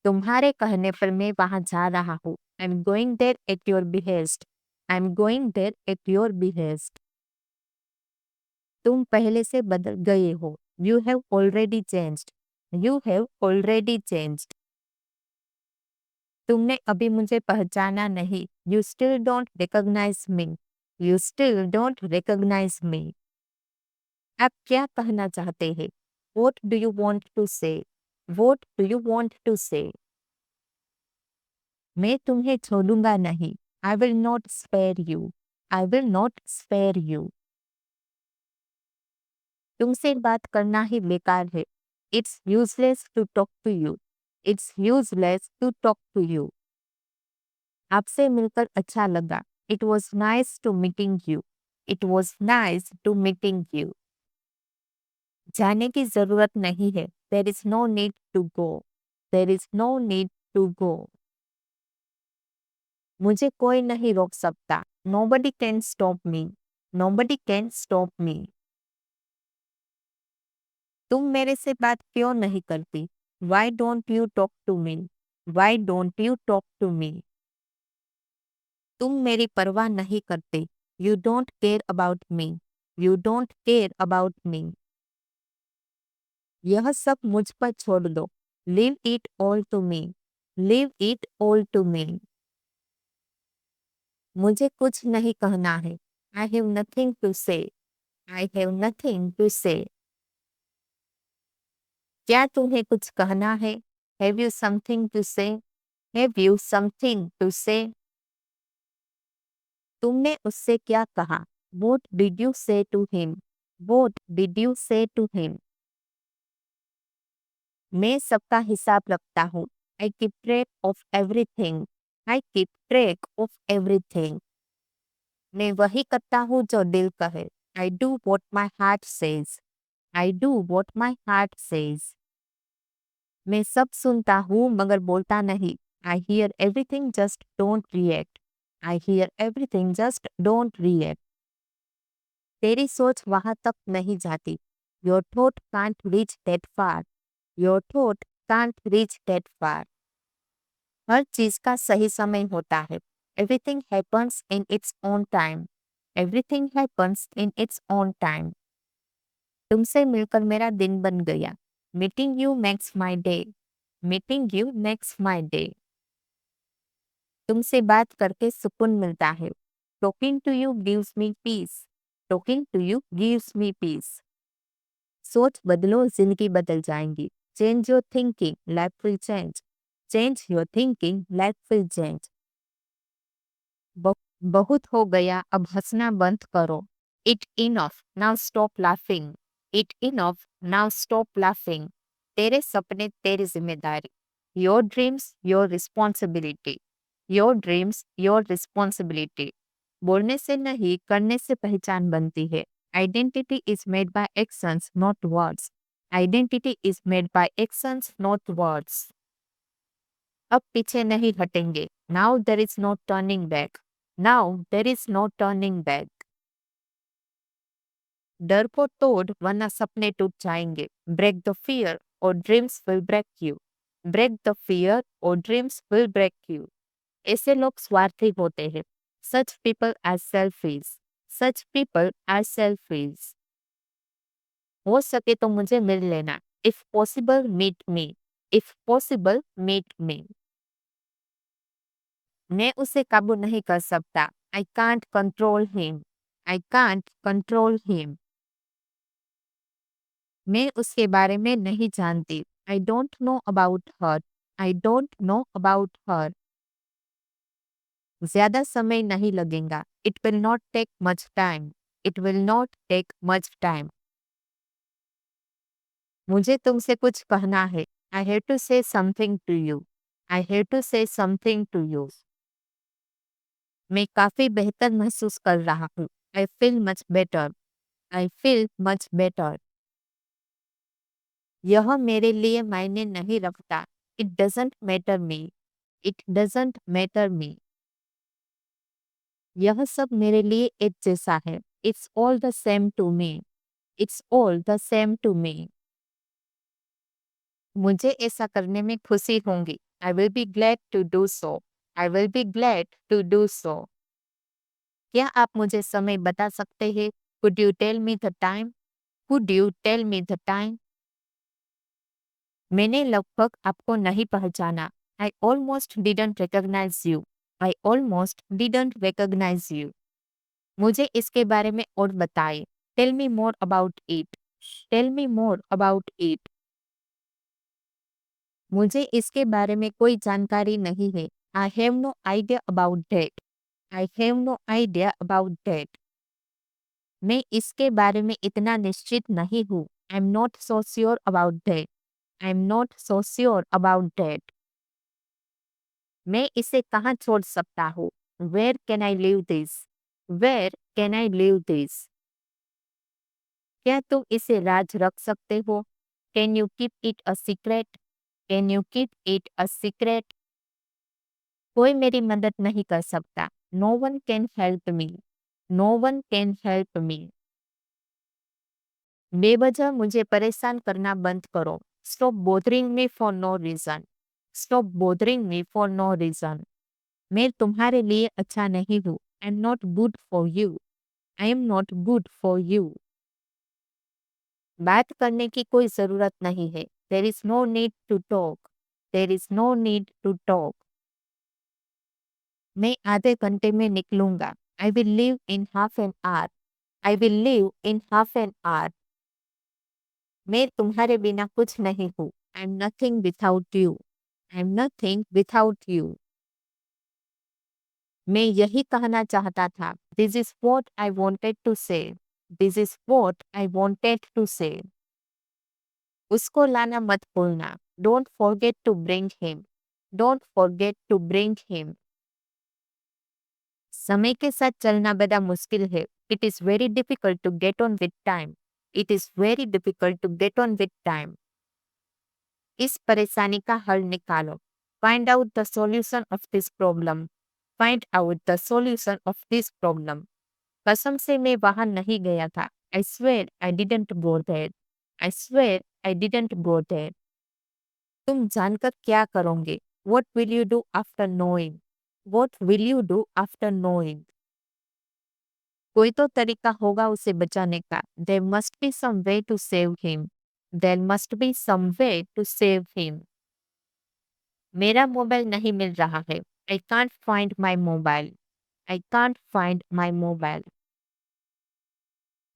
तुम्हारे कहने पर मैं वहां जा रहा हूँ। I am going there at your behest. I am going there at your behest. तुम पहले से बदल गए हो। You have already changed. You have already changed. तुमने अभी मुझे पहचाना नहीं। You still don't recognise me. You still don't recognise me. आप क्या कहना चाहते हैं? What do you want to say? What do you want to say? मैं तुम्हें छोड़ूंगा नहीं। I will not spare you. I will not spare you. तुमसे बात करना ही बेकार है। It's useless to talk to you. It's useless to talk to you. आपसे मिलकर अच्छा लगा। It was nice to meeting you. It was nice to meeting you. जाने की जरूरत नहीं है। There is no need to go. There is no need to go. मुझे कोई नहीं रोक सकता। Nobody can stop me. Nobody can stop me. तुम मेरे से बात क्यों नहीं करती? Why don't you talk to me? Why don't you talk to me? तुम मेरी परवाह नहीं करते। You don't care about me. You don't care about me. यह सब मुझ पर छोड़ दो। Leave it all to me. Leave it all to me. मुझे कुछ नहीं कहना है। I have nothing to say. I have nothing to say. क्या तुम्हें कुछ कहना है? Have you something to say? Have you something to say? तुमने उससे क्या कहा? What did you say to him? What did you say to him? मैं सबका हिसाब रखता हूँ। I keep track of everything. I keep track of everything. मैं वही करता हूँ जो दिल कहे। I do what my heart says. I do what my heart says. मैं सब सुनता हूँ मगर बोलता नहीं। I hear everything, just don't react. I hear everything, just don't react. तेरी सोच वहां तक नहीं जाती। Your thought can't reach that far. Your thought can't reach that far. हर चीज का सही समय होता है। Everything happens in its own time. Everything happens in its own time. तुमसे मिलकर मेरा दिन बन गया। Meeting you makes my day. Meeting you makes my day. तुमसे बात करके सुकून मिलता है। Talking to you gives me peace. Talking to you gives me peace. सोच बदलो, जिंदगी बदल जाएंगी। Change your thinking, life will change. Change your thinking, life will change. बहुत हो गया, अब हंसना बंद करो। It enough, now stop laughing. It enough, now stop laughing. तेरे सपने तेरी जिम्मेदारी। Your dreams, your responsibility. Your dreams, your responsibility. बोलने से नहीं, करने से पहचान बनती है। Identity is made by actions, not words. Identity is made by actions, not words. अब पीछे नहीं हटेंगे। Now there is no turning back. Now there is no turning back. डर को तोड़ वरना सपने टूट जाएंगे। Break the fear or dreams will break you. Break the fear or dreams will break you. ऐसे लोग स्वार्थी होते हैं। Such people are selfish. Such people are selfish. हो सके तो मुझे मिल लेना। If possible, meet me. If possible, meet me. मैं उसे काबू नहीं कर सकता। I can't control him. I can't control him. मैं उसके बारे में नहीं जानती। I don't know about her. I don't know about her. ज्यादा समय नहीं लगेगा। It will not take much time. It will not take much time. मुझे तुमसे कुछ कहना है। I have to say something to you. I have to say something to you. मैं काफी बेहतर महसूस कर रहा हूँ। I feel much better. I feel much better. यह मेरे लिए मायने नहीं रखता। It doesn't matter me. It doesn't matter me. यह सब मेरे लिए एक जैसा है। It's all the same to me. It's all the same to me. मुझे ऐसा करने में खुशी होंगी। I will be glad to do so. I will be glad to do so. क्या आप मुझे समय बता सकते हैं? Could you tell me the time? Could you tell me the time? मैंने लगभग आपको नहीं पहचाना. I almost didn't recognize you. I almost didn't recognize you. मुझे इसके बारे में और बताएं. Tell me more about it. Tell me more about it. मुझे इसके बारे में कोई जानकारी नहीं है. I have no idea about that. I have no idea about that. मैं इसके बारे में इतना निश्चित नहीं हूँ. I'm not so sure about that. I'm not so sure about that. मैं इसे कहाँ छोड़ सकता हूँ? Where can I leave this? Where can I leave this? क्या तुम इसे राज रख सकते हो? Can you keep it a secret? Can you keep it a secret? कोई मेरी मदद नहीं कर सकता. No one can help me. No one can help me. बेवजह मुझे परेशान करना बंद करो. Stop bothering me for no reason. Stop bothering me for no reason. मैं तुम्हारे लिए अच्छा नहीं हूँ. I'm not good for you. I am not good for you. बात करने की कोई जरूरत नहीं है. There is no need to talk. There is no need to talk. मैं आधे घंटे में निकलूंगा. I will leave in half an hour. I will leave in half an hour. मैं तुम्हारे बिना कुछ नहीं हूँ. I'm nothing without you. I'm nothing without you. मैं यही कहना चाहता था. This is what I wanted to say. This is what I wanted to say. उसको लाना मत भूलना. Don't forget to bring him. Don't forget to bring him. समय के साथ चलना बड़ा मुश्किल है. It is very difficult to get on with time. It is very difficult to get on with time. इस परेशानी का हल निकालो. Find out the solution of this problem. Find out the solution of this problem. कसम से मैं वहां नहीं गया था. I swear I didn't go there. I swear I didn't go there. तुम जानकर क्या करोगे? What will you do after knowing? What will you do after knowing? कोई तो तरीका होगा उसे बचाने का. There must be some way to save him. There must be some way to save him. मेरा मोबाइल नहीं मिल रहा है. I can't find my mobile. I can't find my mobile.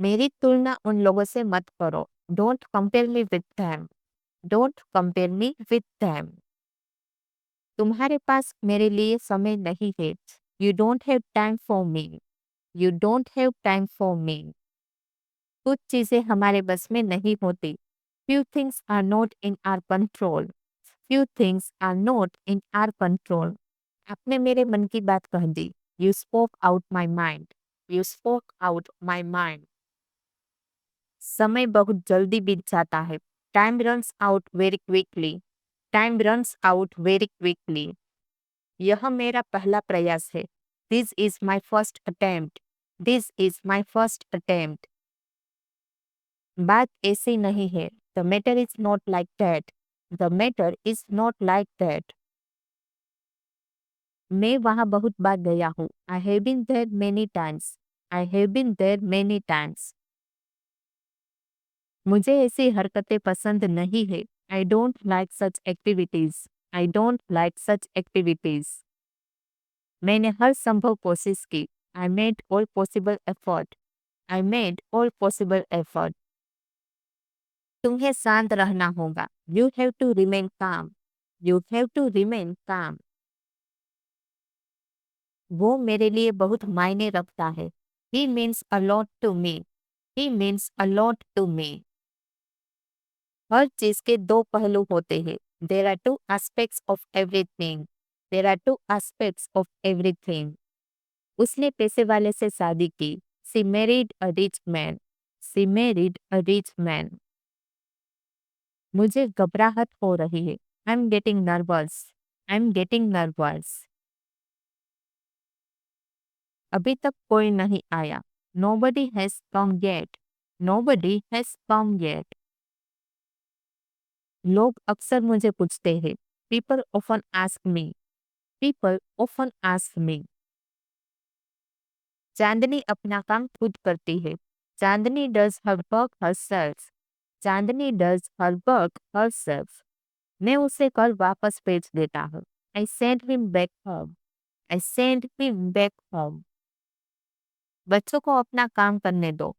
मेरी तुलना उन लोगों से मत करो. Don't compare me with them. Don't compare me with them. तुम्हारे पास मेरे लिए समय नहीं है. You don't have time for me. You don't have time for me. कुछ चीजें हमारे बस में नहीं होती. Few things are not in our control. Few things are not in our control. आपने मेरे मन की बात कह दी. You spoke out my mind. You spoke out my mind. समय बहुत जल्दी बीत जाता है. Time runs out very quickly. Time runs out very quickly. यह मेरा पहला प्रयास है. This is my first attempt. This is my first attempt. बात ऐसी नहीं है. The matter is not like that. The matter is not like that. मैं वहां बहुत बार गया हूँ. I have been there many times. I have been there many times. मुझे ऐसी हरकतें पसंद नहीं है. I don't like such activities. I don't like such activities. मैंने हर संभव कोशिश की. I made all possible effort. I made all possible effort. तुम्हें शांत रहना होगा. You have to remain calm. You have to remain calm. वो मेरे लिए बहुत मायने रखता है. He means a lot to me. He means a lot to me. हर चीज के दो पहलू होते हैं. There are two aspects of everything. There are two aspects of everything. उसने पैसे वाले से शादी की. She married a rich man. She married a rich man. मुझे घबराहट हो रही है. I'm getting nervous. I'm getting nervous. अभी तक कोई नहीं आया. Nobody has come yet. Nobody has come yet. लोग अक्सर मुझे पूछते हैं. People often ask me. People often ask me. चांदनी अपना काम खुद करती है. चांदनी does her work herself. Chandni does her work herself. मैं उसे कल वापस भेज देता हूँ. I send him back home. I send him back home. बच्चों को अपना काम करने दो.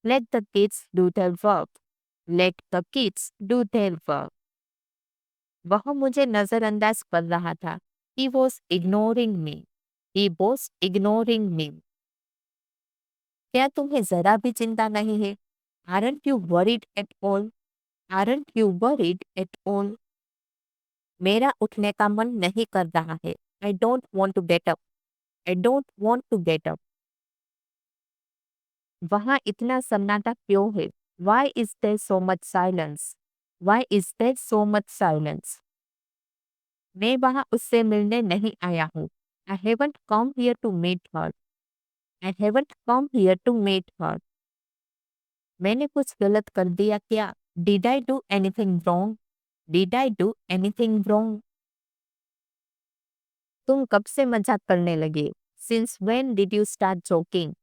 Let the kids do their work. Let the kids do their work. वह मुझे नजरअंदाज कर रहा था. He was ignoring me. He was ignoring me. क्या तुम्हें जरा भी चिंता नहीं है? Aren't you worried at all? Aren't you worried at all? मेरा उठने का मन नहीं कर रहा है. I don't want to get up. I don't want to get up. वहाँ इतना सन्नाटा क्यों है? Why is there so much silence? Why is there so much silence? मैं वहाँ उससे मिलने नहीं आया हूँ. I haven't come here to meet her. I haven't come here to meet her. मैंने कुछ गलत कर दिया क्या? Did I do anything wrong? Did I do anything wrong? तुम कब से मजाक करने लगे? Since when did you start joking?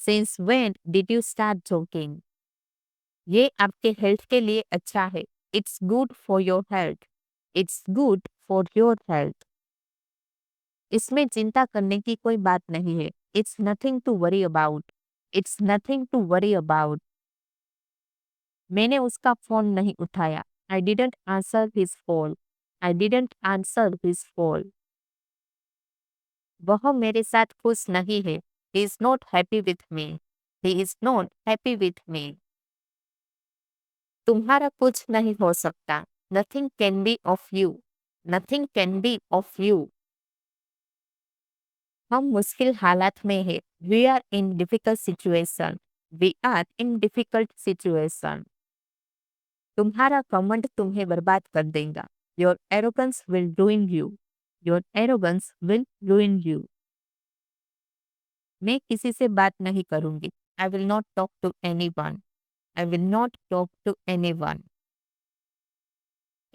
Since when did you start joking? ये आपके हेल्थ के लिए अच्छा है. It's good for your health. It's good for your health. इसमें चिंता करने की कोई बात नहीं है. It's nothing to worry about. It's nothing to worry about. मैंने उसका फोन नहीं उठाया. I didn't answer his phone. I didn't answer his phone. वह मेरे साथ खुश नहीं है. He is not happy with me. He is not happy with me. तुम्हारा कुछ नहीं हो सकता. Nothing can be of you. Nothing can be of you. हम मुश्किल हालात में हैं. We are in difficult situation. We are in difficult situation. तुम्हारा घमंड तुम्हें बर्बाद कर देगा. Your arrogance will ruin you. Your arrogance will ruin you. मैं किसी से बात नहीं करूंगी. I will not talk to anyone. I will not talk to anyone.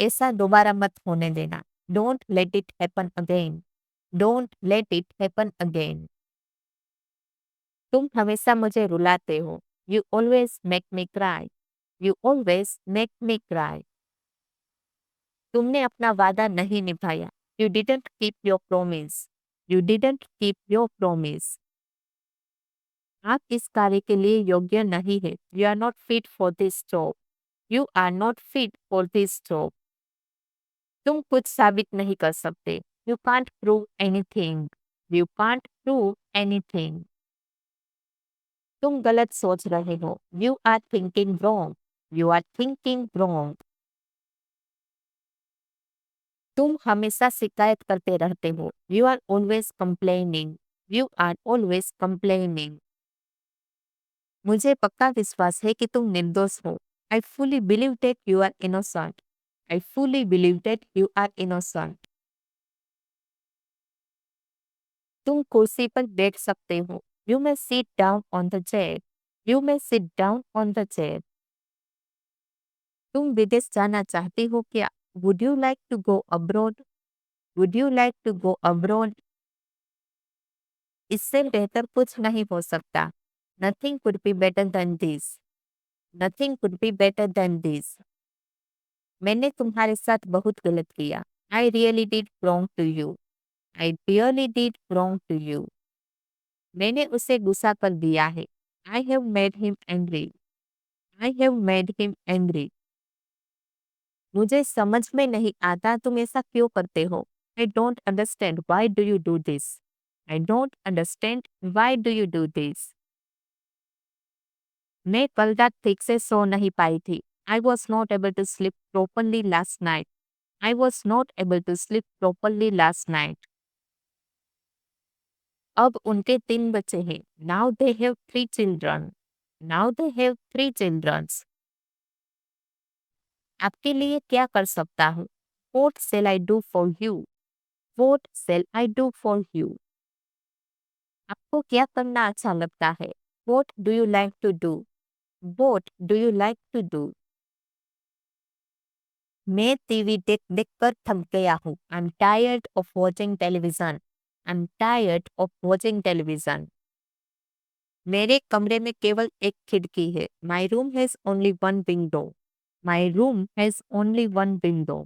ऐसा दोबारा मत होने देना. Don't let it happen again. Don't let it happen again. तुम हमेशा मुझे रुलाते हो. You always make me cry. You always make me cry. तुमने अपना वादा नहीं निभाया. You didn't keep your promise. You didn't keep your promise. आप इस कार्य के लिए योग्य नहीं है. You are not fit for this job. You are not fit for this job. तुम कुछ साबित नहीं कर सकते. You can't prove anything. You can't prove anything. तुम गलत सोच रहे हो. You are thinking wrong. You are thinking wrong. तुम हमेशा शिकायत करते रहते हो. You are always complaining. You are always complaining. मुझे पक्का विश्वास है कि तुम निर्दोष हो. I fully believe that you are innocent. I fully believe that you are innocent. तुम कुर्सी पर बैठ सकते हो. You may sit down on the chair. You may sit down on the chair. तुम विदेश जाना चाहते हो क्या? Would you like to go abroad? Would you like to go abroad? इससे बेहतर कुछ नहीं हो सकता. Nothing could be better than this. Nothing could be better than this. मैंने तुम्हारे साथ बहुत गलत किया. I really did wrong to you. I really did wrong to you. मैंने उसे गुस्सा कर दिया है. I have made him angry. I have made him angry. मुझे समझ में नहीं आता तुम ऐसा क्यों करते हो. I don't understand why do you do this. I don't understand why do you do this. मैं कल रात ठीक से सो नहीं पाई थी. I was not able to sleep properly last night. I was not able to sleep properly last night. अब उनके 3 बच्चे हैं. Now they have 3 children. Now they have 3 children. आपके लिए क्या कर सकता हूँ? What shall I do for you? What shall I do for you? आपको क्या करना अच्छा लगता है? What do you like to do? What do you like to do? मैं टीवी देख देख कर थक गया हूँ। I am tired of watching television. I am tired of watching television. मेरे कमरे में केवल एक खिड़की है। My room has only one window. My room has only one window.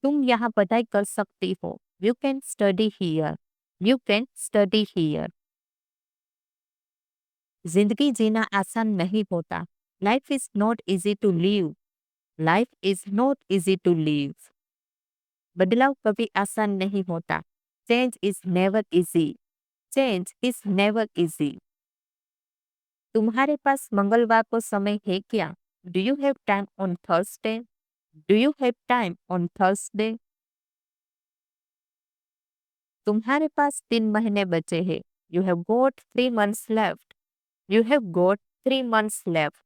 तुम यहाँ पढ़ाई कर सकती हो। You can study here. You can study here. जिंदगी जीना आसान नहीं होता। Life is not easy to live. Life is not easy to live. बदलाव कभी आसान नहीं होता। Change is never easy. Change is never easy. तुम्हारे पास मंगलवार को समय है क्या? Do you have time on Thursday? Do you have time on Thursday? तुम्हारे पास 3 महीने बचे हैं। You have got 3 months left. You have got 3 months left.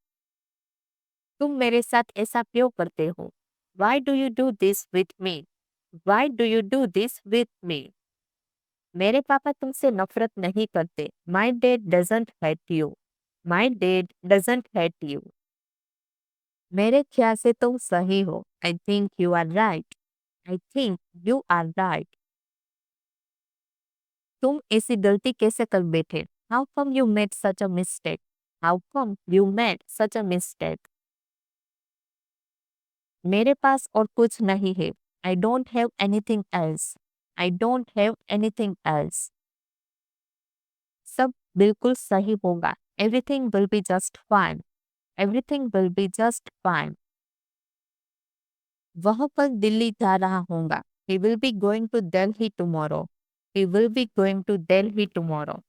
तुम मेरे साथ ऐसा क्यों करते हो? Why do you do this with me? Why do you do this with me? मेरे पापा तुमसे नफरत नहीं करते। My dad doesn't hate you. My dad doesn't hate you. मेरे ख्याल से तुम सही हो। I think you are right. I think you are right. तुम ऐसी गलती कैसे कर बैठे? How come you made such a mistake? How come you made such a mistake? मेरे पास और कुछ नहीं है। I don't have anything else. I don't have anything else. सब बिल्कुल सही होगा। Everything will be just fine. Everything will be just fine. वह कल दिल्ली जा रहा होगा। He will be going to Delhi tomorrow. He will be going to Delhi tomorrow.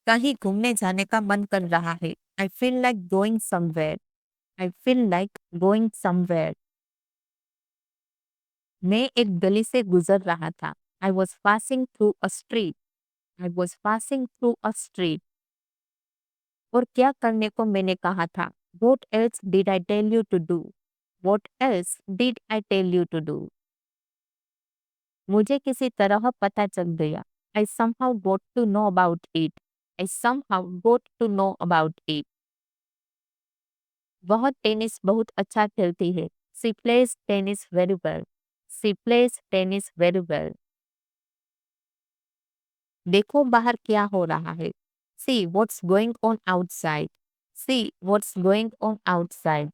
कहीं घूमने जाने का मन कर रहा है। I feel like going somewhere. I feel like going somewhere. मैं एक गली से गुजर रहा था। I was passing through a street. I was passing through a street. और क्या करने को मैंने कहा था? What else did I tell you to do? What else did I tell you to do? मुझे किसी तरह पता चल गया। I somehow got to know about it. I somehow got to know about it. वह टेनिस बहुत अच्छा खेलती है। She plays tennis very well. She plays tennis very well. देखो बाहर क्या हो रहा है। See what's going on outside. See what's going on outside.